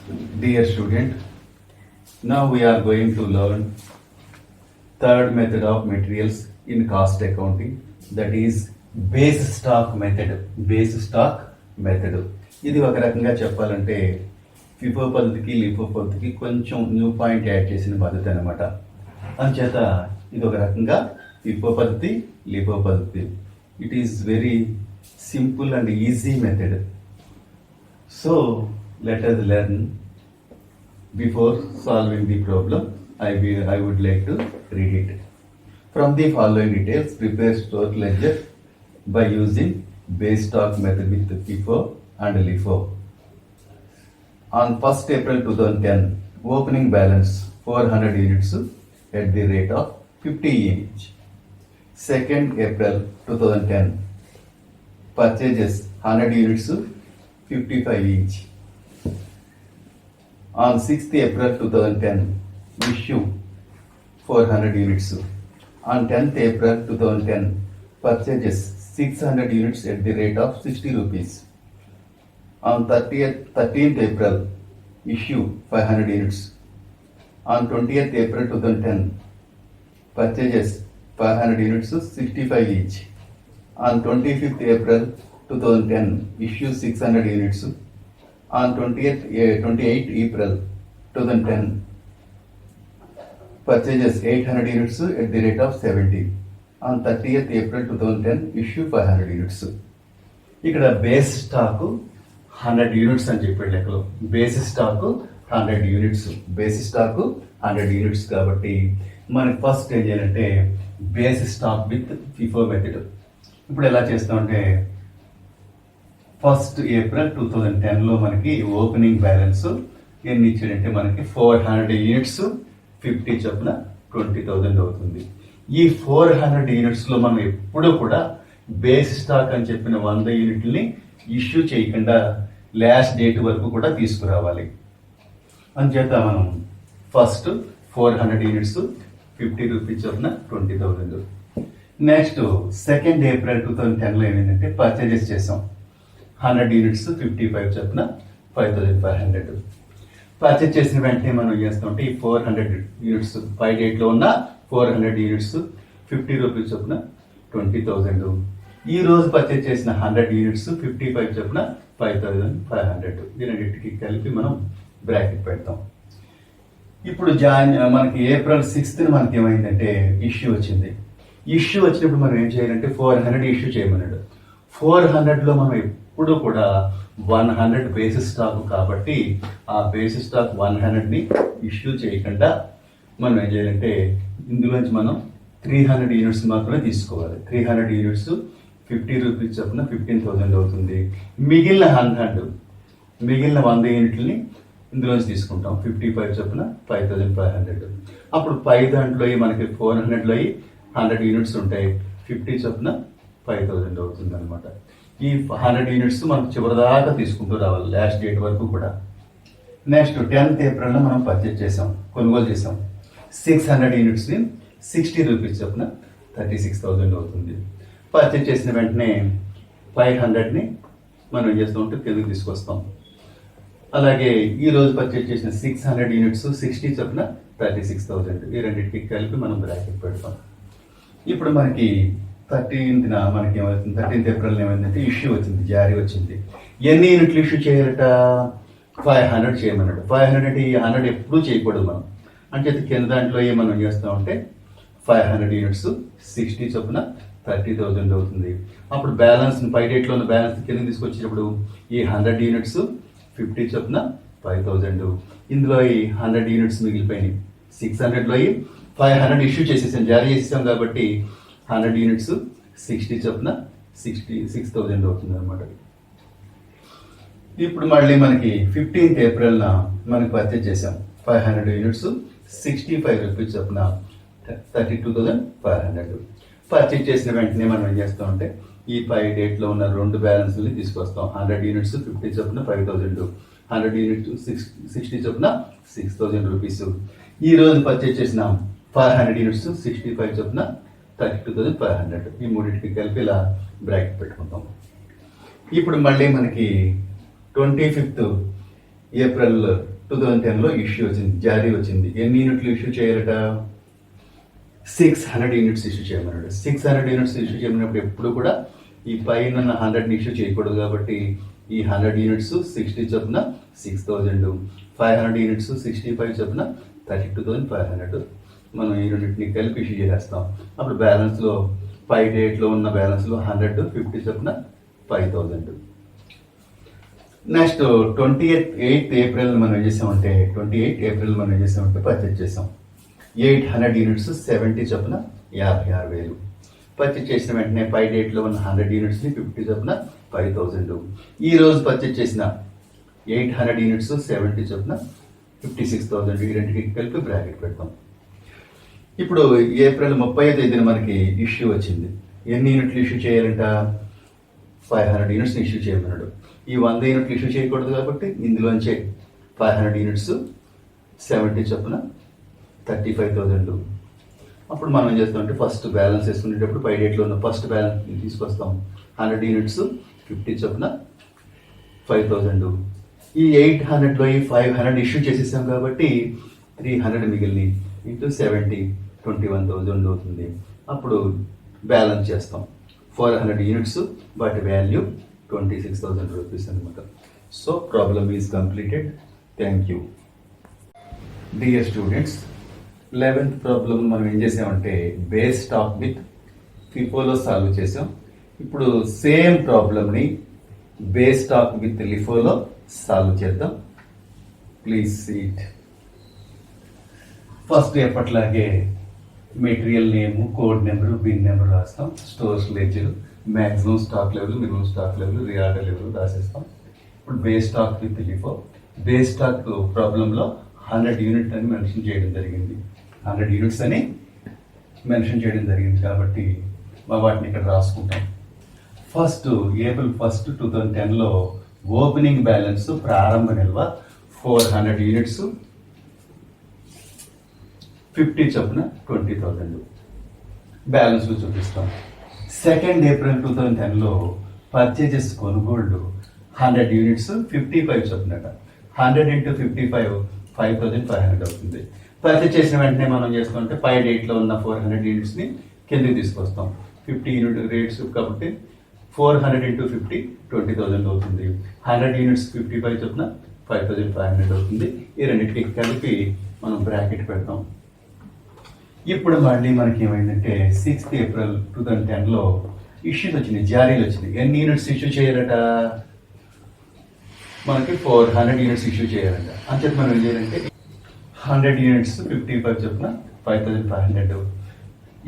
Dear student, now we are going to learn third method of materials in cost accounting, that is base stock method. Base stock method ఇది ఒక రకంగా చెప్పాలంటే FIFO పద్ధతికి LIFO పద్ధతికి కొంచెం new point add చేసిన పద్ధతి అనమాట. అందుచేత ఇది ఒక రకంగా ఫిఫో పద్ధతి లిఫో పద్ధతి. It is very simple and easy method. So let us learn. Before solving the problem, I would like to read it. From the following details, prepare store ledger by using base stock method with FIFO and LIFO. On 1st April 2010, opening balance 400 units at the rate of 50 each. 2nd April 2010, purchases 100 units 55 each. On 6th April 2010, issue 400 units. On 10th April 2010, purchases 600 units at the rate of 60 rupees. On 13th April, issue 500 units. On 20th April 2010, purchases 500 units 65 each. On 25th April 2010, issue 600 units. On 28th April 2010, purchases 800 units at the rate of 70. On 30th April 2010, issue 500 units. ఇక్కడ base stock 100 units అని చెప్పాడు లెక్కలో. Base stock 100 units. Base stock 100 units కాబట్టి మనకి first ఏం చేయాలంటే base stock with FIFO method. ఇప్పుడు ఎలా చేస్తామంటే 1st April 2010లో మనకి ఓపెనింగ్ బ్యాలెన్స్ ఎన్ని ఇచ్చాడంటే మనకి 400 యూనిట్స్ 50 చొప్పున 20,000 అవుతుంది. ఈ 400 యూనిట్స్లో మనం ఎప్పుడూ కూడా బేస్ స్టాక్ అని చెప్పిన 100 యూనిట్లని ఇష్యూ చేయకుండా లాస్ట్ డేట్ వరకు కూడా తీసుకురావాలి. అందుచేత మనం ఫస్ట్ 400 యూనిట్స్ 50 రూపీస్ చొప్పున 20,000. నెక్స్ట్ 2nd April 2010లో ఏమైందంటే పర్చేజెస్ చేసాం 100 యూనిట్స్ 55 చొప్పున 5,500. పర్చేజ్ చేసిన వెంటనే మనం చేస్తామంటే ఈ 400 యూనిట్స్ 5 డేట్లో ఉన్న 400 యూనిట్స్ 50 రూపీస్ చొప్పున 20,000. ఈ రోజు పర్చేజ్ చేసిన 100 యూనిట్స్ 55 చొప్పున 5,500. ఈ రెండింటికి కలిపి మనం బ్రాకెట్ పెడతాం. ఇప్పుడు మనకి April 6th మనకి ఏమైందంటే ఇష్యూ వచ్చింది. ఇష్యూ వచ్చినప్పుడు మనం ఏం చేయాలంటే 400 ఇష్యూ చేయమన్నాడు. 400లో మనం ఎప్పుడు కూడా 100 బేసిస్ స్టాక్ కాబట్టి ఆ బేసిస్ స్టాక్ 100ని ఇష్యూ చేయకుండా మనం ఏం చేయాలంటే ఇందులోంచి మనం 300 యూనిట్స్ మాత్రమే తీసుకోవాలి. 300 యూనిట్స్ 50 రూపీస్ చొప్పున 15,000 అవుతుంది. మిగిలిన 100 యూనిట్లని ఇందులోంచి తీసుకుంటాం 55 చొప్పున 5,500. అప్పుడు పై దాంట్లో మనకి 400లో 100 యూనిట్స్ ఉంటాయి. 50 చొప్పున 5,000 అవుతుంది అనమాట. ఈ 100 యూనిట్స్ మనం చివరిదాకా తీసుకుంటూ రావాలి లాస్ట్ డేట్ వరకు కూడా. నెక్స్ట్ 10th Aprilలో మనం పర్చేజ్ చేసాం, కొనుగోలు చేసాం 600 యూనిట్స్ని 60 రూపీస్ చొప్పున 36,000 అవుతుంది. పర్చేజ్ చేసిన వెంటనే 500ని మనం ఏం చేస్తాం అంటే కిందకి తీసుకొస్తాం. అలాగే ఈ రోజు పర్చేజ్ చేసిన 600 యూనిట్స్ 60 చొప్పున 36,000. ఈ రెండింటికి కలిపి మనం బ్రాకెట్ పెడతాం. ఇప్పుడు మనకి 13th మనకి ఏమవుతుంది, 13th April ఏమైందంటే ఇష్యూ వచ్చింది, జారీ వచ్చింది. ఎన్ని యూనిట్లు ఇష్యూ చేయాలట? 500 చేయమన్నాడు. 500 అంటే ఈ 100 ఎప్పుడూ చేయకూడదు మనం. అంటే కింద దాంట్లో మనం చేస్తామంటే 500 యూనిట్స్ 60 చొప్పున 30,000 అవుతుంది. అప్పుడు బ్యాలెన్స్ 5 డేట్లో ఉన్న బ్యాలెన్స్ కింద తీసుకొచ్చినప్పుడు ఈ 100 యూనిట్స్ 50 చొప్పున 5,000. ఇందులో ఈ 100 యూనిట్స్ మిగిలిపోయినాయి. 600లో 500 ఇష్యూ చేసేసాం, జారీ చేసేసాం కాబట్టి 100 యూనిట్స్ 60 చొప్పున 66,000 అవుతుంది అనమాట. ఇప్పుడు మళ్ళీ మనకి 15th Aprilన మనకి పర్చేజ్ చేసాం 500 యూనిట్స్ 65 రూపీస్ చొప్పున 32,500. పర్చేజ్ చేసిన వెంటనే మనం ఏం చేస్తామంటే ఈ 5 డేట్లో ఉన్న 2 బ్యాలెన్స్ని తీసుకొస్తాం. 100 యూనిట్స్ 50 చొప్పున 5,000, 100 యూనిట్స్ 60 చొప్పున 6,000 రూపీస్. ఈ రోజు పర్చేజ్ చేసిన 500 యూనిట్స్ 65 చొప్పున 32,500. ఈ మూడింటికి కలిపి ఇలా బ్రాకెట్ పెట్టుకుంటాం. ఇప్పుడు మళ్ళీ మనకి 25th April 2010లో ఇష్యూ వచ్చింది, జారీ వచ్చింది. ఎన్ని యూనిట్లు ఇష్యూ చేయాలట? 600 యూనిట్స్ ఇష్యూ చేయమన్నాడు. 600 యూనిట్స్ ఇష్యూ చేయమన్నప్పుడు ఎప్పుడు కూడా ఈ పైన 100 ఇష్యూ చేయకూడదు. కాబట్టి ఈ 100 యూనిట్స్ 60 చొప్పున 6000, 500 యూనిట్స్ 65 చొప్పున 32,500. మనం ఈ రెండింటిని కలిపి ఇష్యూ చేసేస్తాం. అప్పుడు బ్యాలెన్స్లో పై డేట్లో ఉన్న బ్యాలెన్స్లో 150 చొప్పున 5000. నెక్స్ట్ 28 ఏప్రిల్ మనం ఏం చేసామంటే పర్చేజ్ చేసాం. 800 యూనిట్స్ 70 చొప్పున 56,000. పర్చేజ్ చేసిన వెంటనే పై డేట్లో ఉన్న 100 యూనిట్స్ని 50 చొప్పున 5000. ఈ రోజు పర్చేజ్ చేసిన 800 యూనిట్స్ 70 చొప్పున 56,000. ఈ రెండింటికి కలిపి బ్రాకెట్ పెడతాం. ఇప్పుడు ఏప్రిల్ 30వ తేదీన మనకి ఇష్యూ వచ్చింది. ఎన్ని యూనిట్లు ఇష్యూ చేయాలంట? 500 యూనిట్స్ ఇష్యూ చేయమన్నాడు. ఈ 100 యూనిట్లు ఇష్యూ చేయకూడదు కాబట్టి ఇందులోంచే 500 యూనిట్స్ 70 చొప్పున 35,000. అప్పుడు మనం ఏం చేస్తామంటే ఫస్ట్ బ్యాలెన్స్ వేసుకునేటప్పుడు పై డేట్లో ఉన్న ఫస్ట్ బ్యాలెన్స్ తీసుకొస్తాం. 100 యూనిట్స్ 50 చొప్పున 5,000. ఈ 800లో ఈ 500 ఇష్యూ చేసేసాం కాబట్టి 300 మిగిలింది. ఇంటూ 70 21,000 అవుతుంది. అప్పుడు బ్యాలెన్స్ చేస్తాం. 400 యూనిట్స్ వాటి వాల్యూ 26,000 రూపీస్ అనమాట. So problem is completed. Thank you. Dear students, 11th problem మనం ఏం చేసామంటే బేస్ స్టాక్ విత్ ఫిఫోలో సాల్వ్ చేసాం. ఇప్పుడు సేమ్ ప్రాబ్లమ్ని బేస్ స్టాక్ విత్ లిఫోలో సాల్వ్ చేద్దాం. Please seat. ఫస్ట్ ఎప్పట్లాగే material name, code number, bin number రాస్తాం. Stores ledger, maximum stock level, minimum stock level, reorder level రాసేస్తాం. ఇప్పుడు base stock with LIFO. Base stock ప్రాబ్లంలో 100 యూనిట్ అని mention చేయడం జరిగింది. 100 యూనిట్స్ అని మెన్షన్ చేయడం జరిగింది కాబట్టి వాటిని ఇక్కడ రాసుకుంటాం. ఫస్ట్ ఏప్రిల్ 1, 2010లో ఓపెనింగ్ బ్యాలెన్స్ ప్రారంభ నిల్వ 400 యూనిట్స్ 50 చొప్పున 20,000 బ్యాలెన్స్లు చూపిస్తాం. 2nd ఏప్రిల్ 2010లో పర్చేజెస్ కొనుగోళ్లు 100 యూనిట్స్ 55 చొప్పునట. 100 into 55 5,500 అవుతుంది. పర్చేజ్ చేసిన వెంటనే మనం చేసుకుంటే పై డేట్లో ఉన్న 400 యూనిట్స్ని కిందకి తీసుకొస్తాం. 50 యూనిట్ రేట్స్ కాబట్టి 400 into 50 20,000 అవుతుంది. 100 యూనిట్స్ 55 చొప్పున 5,500 అవుతుంది. ఈ రెండింటికి కలిపి మనం బ్రాకెట్ పెడతాం. ఇప్పుడు మళ్ళీ మనకి ఏమైందంటే 6th ఏప్రిల్ 2010లో ఇష్యూస్ వచ్చినాయి, జారీలు వచ్చినాయి. ఎన్ని యూనిట్స్ ఇష్యూ చేయాలట? మనకి 400 యూనిట్స్ ఇష్యూ చేయాలంట. అంచేత మనం ఏం చేయాలంటే 100 యూనిట్స్ 55 చొప్పున 5,500.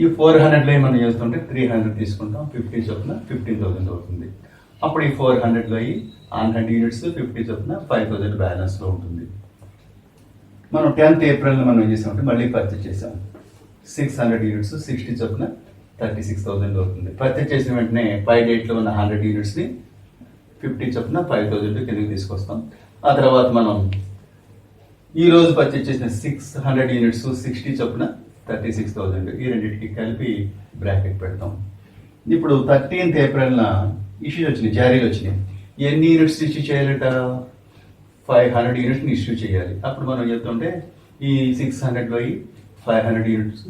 ఈ 400లో మనం చేస్తుంటే 300 తీసుకుంటాం. 50 చొప్పున 15,000 అవుతుంది. అప్పుడు ఈ 400లో 100 యూనిట్స్ 50 చొప్పున 5,000 బ్యాలెన్స్లో ఉంటుంది. మనం 10th ఏప్రిల్లో మనం ఏం చేసామంటే మళ్ళీ పర్చేజ్ చేసాం. 600 యూనిట్స్ 60 చొప్పున 36,000 అవుతుంది. పర్చేజ్ చేసిన వెంటనే పై డేట్లో ఉన్న 100 యూనిట్స్ని 50 చొప్పున 5,000 కిందకి తీసుకొస్తాం. ఆ తర్వాత మనం ఈ రోజు పర్చేజ్ చేసిన 600 యూనిట్స్ 60 చొప్పున 36,000. ఈ రెండింటికి కలిపి బ్రాకెట్ పెడతాం. ఇప్పుడు 13th ఏప్రిల్న ఇష్యూస్ వచ్చినాయి, జారీలు వచ్చినాయి. ఎన్ని యూనిట్స్ ఇష్యూ చేయాలట? 500 యూనిట్స్ని ఇష్యూ చేయాలి. అప్పుడు మనం చెప్తుంటే ఈ 600లో 500 యూనిట్స్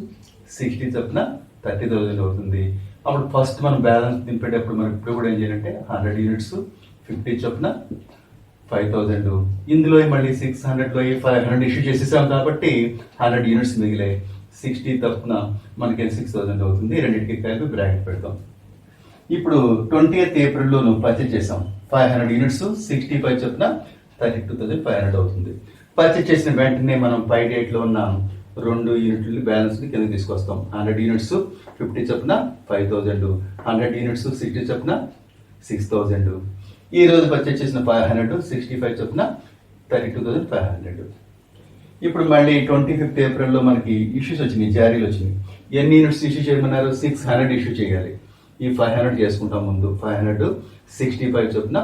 60 చొప్పున 30,000 అవుతుంది. అప్పుడు ఫస్ట్ మనం బ్యాలెన్స్ దింపేటప్పుడు మనం ఇప్పుడు కూడా ఏం చేయాలంటే 100 యూనిట్స్ 50 చొప్పున 5,000. ఇందులో మళ్ళీ 600లో 500 ఇష్యూ చేసేసాం కాబట్టి 100 యూనిట్స్ మిగిలాయి. 60 తప్పున మనకి 6,000 అవుతుంది. రెండింటికి కలిపి బ్రాకెట్ పెడతాం. ఇప్పుడు 20th ఏప్రిల్లో పర్చేజ్ చేసాం. 500 యూనిట్స్ 65 చొప్పున 32,500 అవుతుంది. పర్చేజ్ చేసిన వెంటనే మనం పై డేట్లో ఉన్న 2 యూనిట్లు బ్యాలెన్స్ని కిందకి తీసుకొస్తాం. 100 యూనిట్స్ 50 చొప్పున 5,000, 100 యూనిట్స్ 60 చొప్పున 6,000. ఈ రోజు పర్చేజ్ చేసిన 500 65 చొప్పున 32,500. ఇప్పుడు మళ్ళీ 25th ఏప్రిల్లో మనకి ఇష్యూస్ వచ్చినాయి, జారీలు వచ్చినాయి. ఎన్ని యూనిట్స్ ఇష్యూ చేయమన్నారు? 600 ఇష్యూ చేయాలి. ఈ 500 చేసుకుంటాం ముందు. 500 65 చొప్పున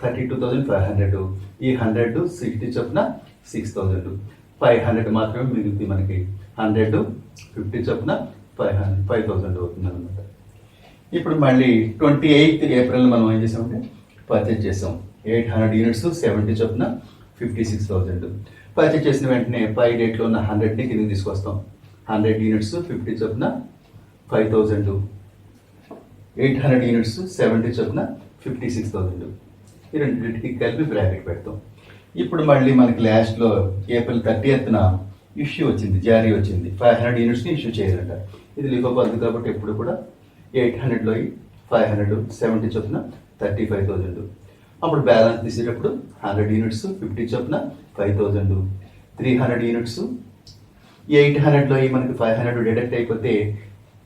32,500. ఈ 100 60 చొప్పున 6,000. 500 మాత్రమే మిగులుతుంది మనకి. 100 50 చొప్పున 5,000 అవుతుంది అనమాట. ఇప్పుడు మళ్ళీ 28th ఏప్రిల్ మనం ఏం చేసామంటే పర్చేజ్ చేసాం. 800 యూనిట్స్ 70 చొప్పున 56,000. పర్చేజ్ చేసిన వెంటనే పై డేట్లో ఉన్న 100ని కిందకి తీసుకొస్తాం. 100 యూనిట్స్ 50 చొప్పున 5,000, 800 యూనిట్స్ 70 చొప్పున 56,000. ఈ రెండింటికి కలిపి బ్రాకెట్ పెడతాం. ఇప్పుడు మళ్ళీ మనకి లాస్ట్లో ఏప్రిల్ 30న ఇష్యూ వచ్చింది, జారీ వచ్చింది. 500 యూనిట్స్ని ఇష్యూ చేయాలంట. ఇది లిఫో పద్ధతి కాబట్టి ఎప్పుడు కూడా 800లో 500, 70 చొప్పున 35,000. అప్పుడు బ్యాలెన్స్ తీసేటప్పుడు 100 యూనిట్స్ 50 చొప్పున 5,000, 300 యూనిట్స్ 800లో మనకి 500 డిడక్ట్ అయిపోతే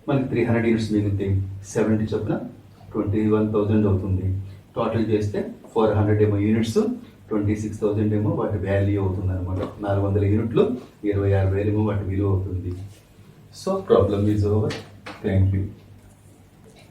మనకి 300 యూనిట్స్ మిగులుతాయి. 70 చొప్పున 21,000 అవుతుంది. టోటల్ చేస్తే 400 ఏమో యూనిట్స్, 26,000 ఏమో వాటి వాల్యూ అవుతుంది అనమాట. 400 యూనిట్లు 26,000 ఏమో వాటి విలువ అవుతుంది. So problem is over. Thank you.